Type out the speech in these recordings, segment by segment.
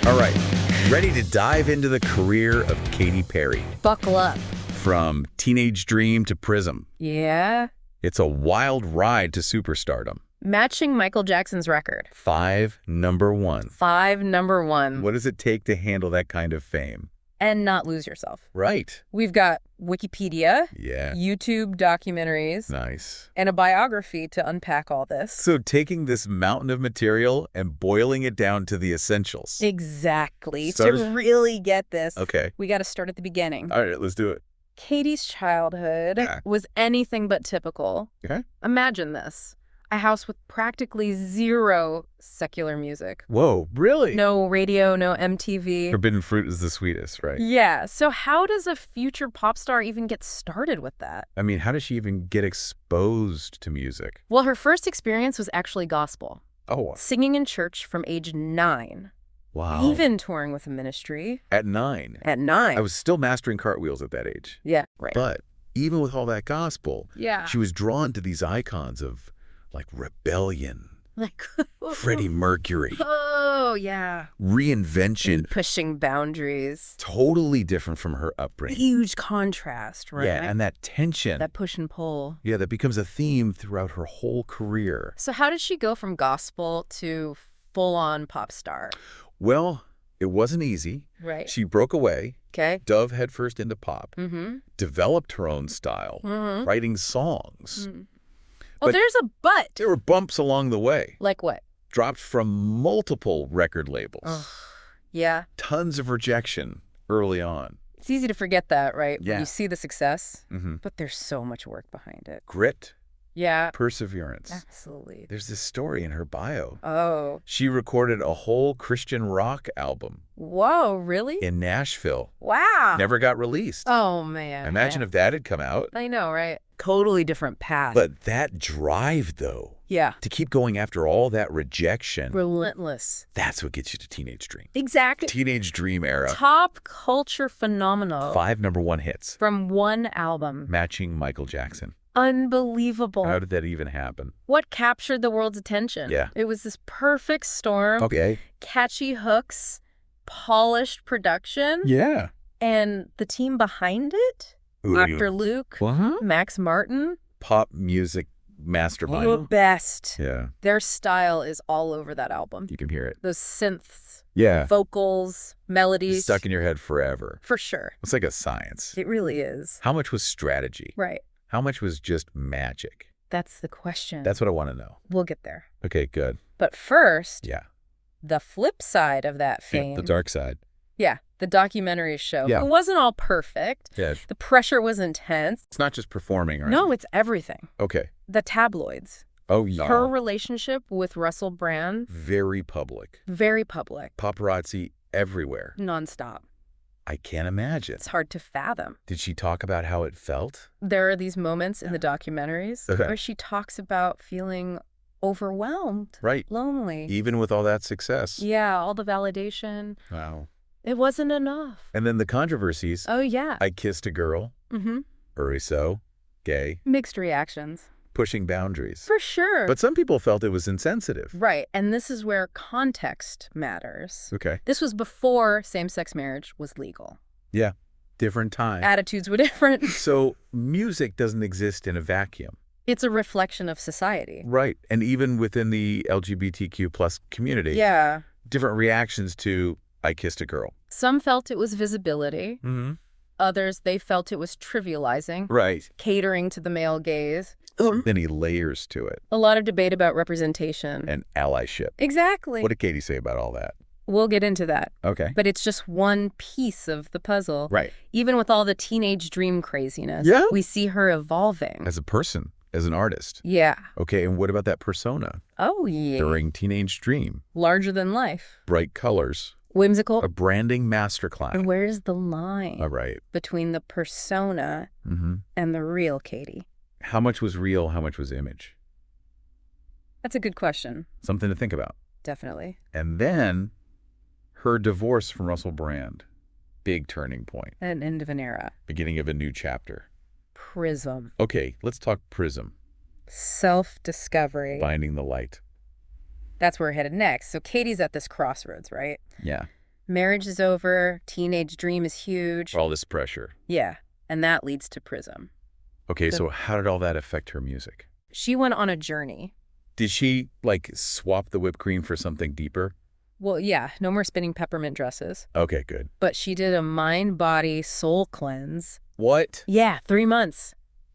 All right, ready to dive into the career of Katy Perry. Buckle up. From teenage dream to Prism. Yeah. It's a wild ride to superstardom. Matching Michael Jackson's record. 5 number 1. 5 number 1. What does it take to handle that kind of fame? And not lose yourself. Right. We've got Wikipedia, Yeah. YouTube documentaries, Nice. and a biography to unpack all this. So taking this mountain of material and boiling it down to the essentials. Exactly. Start- To really get this, Okay. we got to start at the beginning. All right, let's do it. Katy's childhood Okay. was anything but typical. Okay. Imagine this. A house with practically zero secular music. Whoa, really? No radio, no MTV. Forbidden fruit is the sweetest, right? Yeah, so how does a future pop star even get started with that? I mean, how does she even get exposed to music? Well, her first experience was actually gospel. Oh, Singing in church from age 9. wow. Even touring with a ministry. At 9. At 9. I was still mastering cartwheels at that age. Yeah, right. But even with all that gospel, Yeah. she was drawn to these icons of, like, rebellion, Like, Freddie Mercury, oh, yeah. reinvention, Pushing boundaries. totally different from her upbringing. Huge contrast, right? Yeah, and that tension, that push and pull. yeah, that becomes a theme throughout her whole career. So how did she go from gospel to full-on pop star? Well, it wasn't easy. Right. She broke away, Okay. dove headfirst into pop, Mm-hmm. developed her own style, Mm-hmm. writing songs. Oh, But- there's a but. There were bumps along the way. Like what? Dropped from multiple record labels. Ugh. Yeah. Tons of rejection early on. It's easy to forget that, right? Yeah. You see the success, Mm-hmm. but there's so much work behind it. Grit, Yeah. perseverance. Absolutely. There's this story in her bio. Oh. She recorded a whole Christian rock album Whoa, really? in Nashville. Wow. Never got released. Oh, man. Imagine if that had come out. I know, right? Totally different path. But that drive, though, yeah. to keep going after all that rejection, Relentless. that's what gets you to Teenage Dream. Exactly. Teenage Dream era. Top culture phenomenal. 5 number 1 hits, From one album. matching Michael Jackson. Unbelievable. How did that even happen? What captured the world's attention? Yeah. It was this perfect storm. Okay. Catchy hooks, polished production, Yeah. and the team behind it? Dr. Luke, What? Max Martin, Pop music mastermind. the best. Yeah, Their style is all over that album. you can hear it. Those synths, Yeah. vocals, melodies. Stuck in your head forever. For sure. It's like a science. It really is. How much was strategy? Right. How much was just magic? That's the question. That's what I want to know. We'll get there. Okay, good. But first, Yeah. the flip side of that fame. The dark side. Yeah, the documentary show. Yeah. It wasn't all perfect. Yeah. The pressure was intense. It's not just performing, right? No, it's everything. Okay. The tabloids. Oh, yeah. Her relationship with Russell Brand, Very public. very public, Paparazzi everywhere. nonstop. I can't imagine. It's hard to fathom. Did she talk about how it felt? There are these moments in the documentaries Okay. where she talks about feeling overwhelmed, Right. lonely. Even with all that success. Yeah, all the validation. Wow. It wasn't enough. And then the controversies. Oh, yeah. I kissed a girl. Mm-hmm. So, gay. Mixed reactions. Pushing boundaries. For sure. But some people felt it was insensitive. Right. And this is where context matters. Okay. This was before same-sex marriage was legal. Yeah. Different time. Attitudes were different. So music doesn't exist in a vacuum. It's a reflection of society. Right. And even within the LGBTQ plus community, Yeah. different reactions to I kissed a girl. Some felt it was visibility. Mm-hmm. Others, they felt it was trivializing, Right. catering to the male gaze. Many layers to it. A lot of debate about representation. And allyship. Exactly. What did Katy say about all that? We'll get into that. Okay. But it's just one piece of the puzzle. Right. Even with all the teenage dream craziness, Yeah. we see her evolving. As a person, as an artist. Yeah. Okay, and what about that persona Oh, yeah. during Teenage Dream? Larger than life. Bright colors. Whimsical. A branding masterclass. And where's the line All right. between the persona Mm-hmm. and the real Katy? How much was real? How much was image? That's a good question. Something to think about. Definitely. And then her divorce from Russell Brand. Big turning point. An end of an era. Beginning of a new chapter. Prism. Okay, let's talk Prism. Self-discovery. Finding the light. That's where we're headed next. So Katy's at this crossroads, right? Yeah. Marriage is over. Teenage dream is huge. All this pressure. Yeah. And that leads to Prism. Okay, so how did all that affect her music? She went on a journey. Did she, like, swap the whipped cream for something deeper? Well, yeah, no more spinning peppermint dresses. Okay, good. But she did a mind, body, soul cleanse. What? Yeah, 3 months.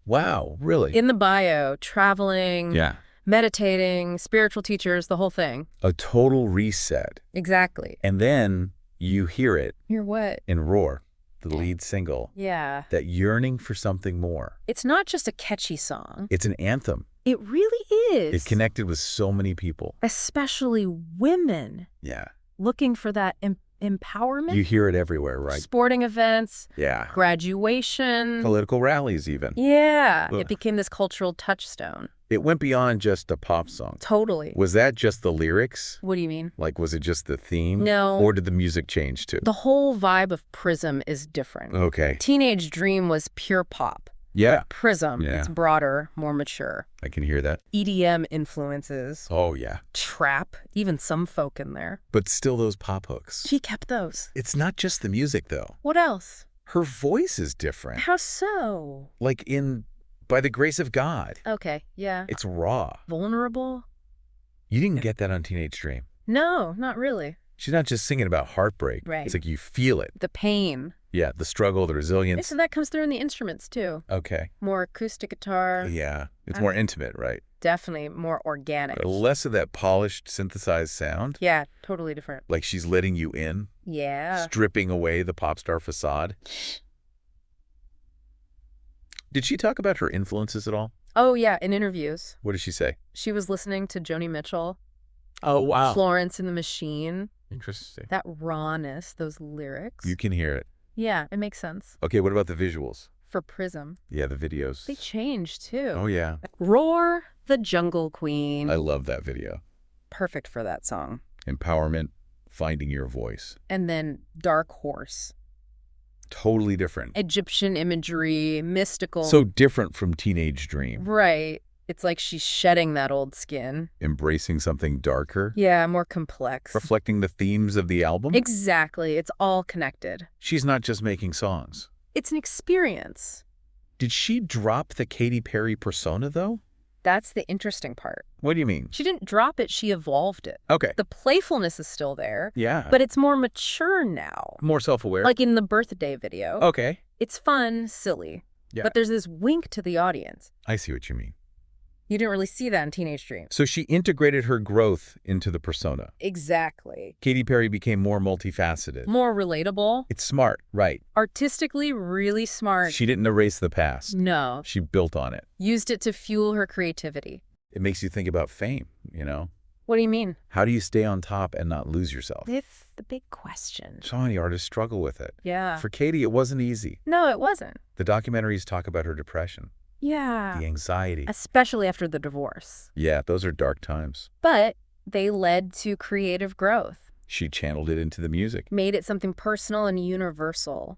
Wow, really? In the bio, traveling, Yeah. meditating, spiritual teachers, the whole thing. A total reset. Exactly. And then you hear it You're what? in Roar, the lead single. Yeah. That yearning for something more. It's not just a catchy song. It's an anthem. It really is. It connected with so many people. Especially women Yeah. looking for that empowerment. You hear it everywhere, right? Sporting events, Yeah. graduation. Political rallies even. Yeah. Ugh. It became this cultural touchstone. It went beyond just a pop song. Totally. Was that just the lyrics? What do you mean? Like, was it just the theme? No. Or did the music change too? The whole vibe of Prism is different. Okay. Teenage Dream was pure pop. Yeah. Prism, Yeah. it's broader, more mature. I can hear that. EDM influences, Oh, yeah. trap, even some folk in there. But still those pop hooks. She kept those. It's not just the music, though. What else? Her voice is different. How so? Like in By the Grace of God. Okay, yeah. It's raw. Vulnerable? You didn't get that on Teenage Dream. No, not really. She's not just singing about heartbreak. Right. It's like you feel it. The pain. Yeah, the struggle, the resilience. So that comes through in the instruments, too. Okay. More acoustic guitar. Yeah. It's more intimate, right? Definitely more organic. Less of that polished, synthesized sound. Yeah, totally different. Like she's letting you in. Yeah. Stripping away the pop star facade. Did she talk about her influences at all? Oh, yeah, in interviews. What did she say? She was listening to Joni Mitchell. Oh, wow. Florence and the Machine. Interesting. That rawness, those lyrics. You can hear it. Yeah, it makes sense. Okay, what about the visuals? For Prism. Yeah, the videos. They changed, too. Oh, yeah. Roar, the Jungle Queen. I love that video. Perfect for that song. Empowerment, finding your voice. And then Dark Horse. Totally different. Egyptian imagery, mystical. So different from Teenage Dream. Right. It's like she's shedding that old skin. Embracing something darker. Yeah, more complex. Reflecting the themes of the album. Exactly. It's all connected. She's not just making songs. It's an experience. Did she drop the Katy Perry persona, though? That's the interesting part. What do you mean? She didn't drop it, she evolved it. Okay. The playfulness is still there, Yeah. but it's more mature now. More self-aware. Like in the birthday video. Okay. It's fun, silly. Yeah. But there's this wink to the audience. I see what you mean. You didn't really see that in Teenage Dream. So she integrated her growth into the persona. Exactly. Katy Perry became more multifaceted. More relatable. It's smart, right? Artistically, really smart. She didn't erase the past. No. She built on it. Used it to fuel her creativity. It makes you think about fame, you know? What do you mean? How do you stay on top and not lose yourself? It's the big question. So many artists struggle with it. Yeah. For Katy, it wasn't easy. No, it wasn't. The documentaries talk about her depression, Yeah. the anxiety. Especially after the divorce. Yeah, those are dark times. But they led to creative growth. She channeled it into the music. Made it something personal and universal.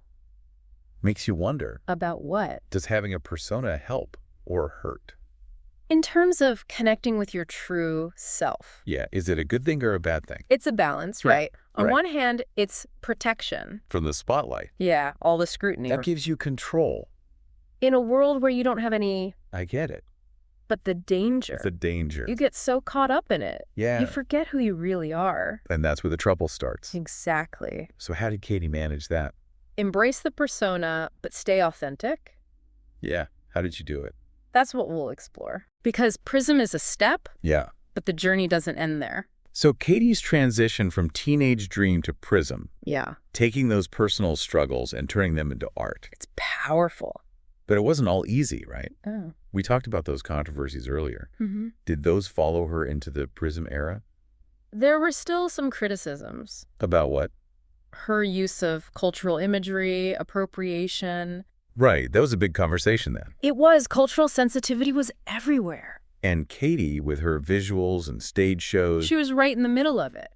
Makes you wonder, About what? does having a persona help or hurt? In terms of connecting with your true self. Yeah, is it a good thing or a bad thing? It's a balance, Right. right? On Right. one hand, it's protection. From the spotlight. Yeah, all the scrutiny. That gives you control. In a world where you don't have any, I get it. but the danger. It's a danger. You get so caught up in it. Yeah. You forget who you really are. And that's where the trouble starts. Exactly. So how did Katy manage that? Embrace the persona, but stay authentic. Yeah. How did you do it? That's what we'll explore. Because Prism is a step, Yeah. but the journey doesn't end there. So Katy's transition from Teenage Dream to Prism, Yeah. taking those personal struggles and turning them into art. It's powerful. But it wasn't all easy, right? Oh. We talked about those controversies earlier. Mm-hmm. Did those follow her into the Prism era? There were still some criticisms. About what? Her use of cultural imagery, appropriation. Right. That was a big conversation then. It was. Cultural sensitivity was everywhere. And Katy, with her visuals and stage shows, She was right in the middle of it.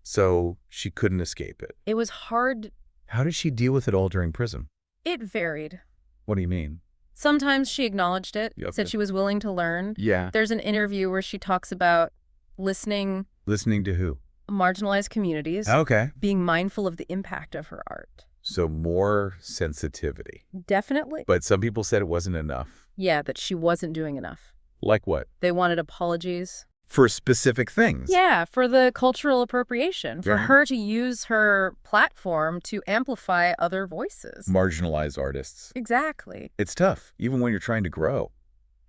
so she couldn't escape it. It was hard. How did she deal with it all during Prism? It varied. What do you mean? Sometimes she acknowledged it, Yep. said she was willing to learn. Yeah. There's an interview where she talks about listening Listening to who? marginalized communities, Okay. being mindful of the impact of her art. So more sensitivity. Definitely. But some people said it wasn't enough. Yeah, that she wasn't doing enough. Like what? They wanted apologies. For specific things. Yeah, for the cultural appropriation, for Yeah. her to use her platform to amplify other voices. Marginalized artists. Exactly. It's tough, even when you're trying to grow.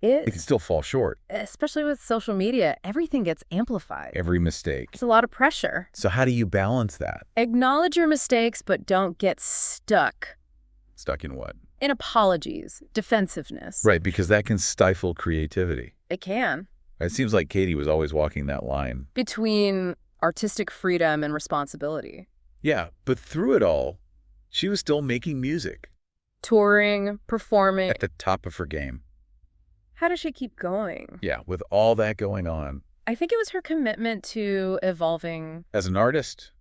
It can still fall short. Especially with social media, everything gets amplified. Every mistake. It's a lot of pressure. So how do you balance that? Acknowledge your mistakes, but don't get stuck Stuck in what? in apologies, defensiveness. Right, because that can stifle creativity. It can. It seems like Katy was always walking that line. Between artistic freedom and responsibility. Yeah, but through it all, she was still making music. Touring, performing. At the top of her game. How does she keep going? Yeah, with all that going on. I think it was her commitment to evolving. As an artist,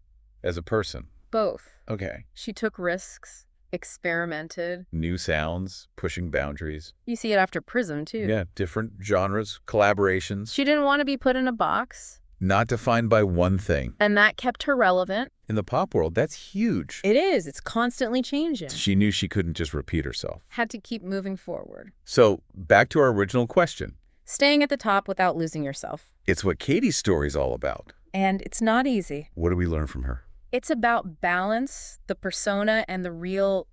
as a person. Both. Okay. She took risks, experimented. New sounds, pushing boundaries. You see it after Prism, too. Yeah, different genres, collaborations. She didn't want to be put in a box. Not defined by one thing. And that kept her relevant. In the pop world, that's huge. It is. It's constantly changing. She knew she couldn't just repeat herself. Had to keep moving forward. So, back to our original question. Staying at the top without losing yourself. It's what Katy's story's all about. And it's not easy. What do we learn from her? It's about balance, the persona, and the real,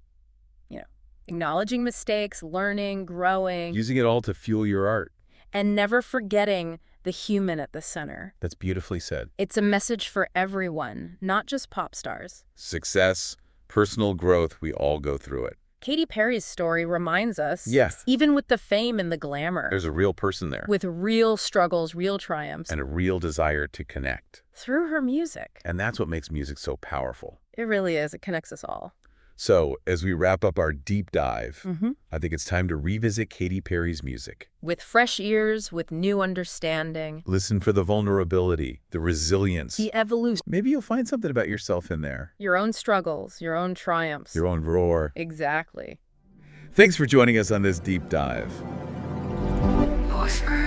acknowledging mistakes, learning, growing. Using it all to fuel your art. And never forgetting the human at the center. That's beautifully said. It's a message for everyone, not just pop stars. Success, personal growth, we all go through it. Katy Perry's story reminds us, Yes. even with the fame and the glamour, There's a real person there. with real struggles, real triumphs, And a real desire to connect. through her music. And that's what makes music so powerful. It really is. It connects us all. So, as we wrap up our deep dive, Mm-hmm. I think it's time to revisit Katy Perry's music. With fresh ears, with new understanding, Listen for the vulnerability, the resilience. the evolution, Maybe you'll find something about yourself in there. your own struggles, your own triumphs. Your own roar. Exactly. Thanks for joining us on this deep dive. Boyfriend.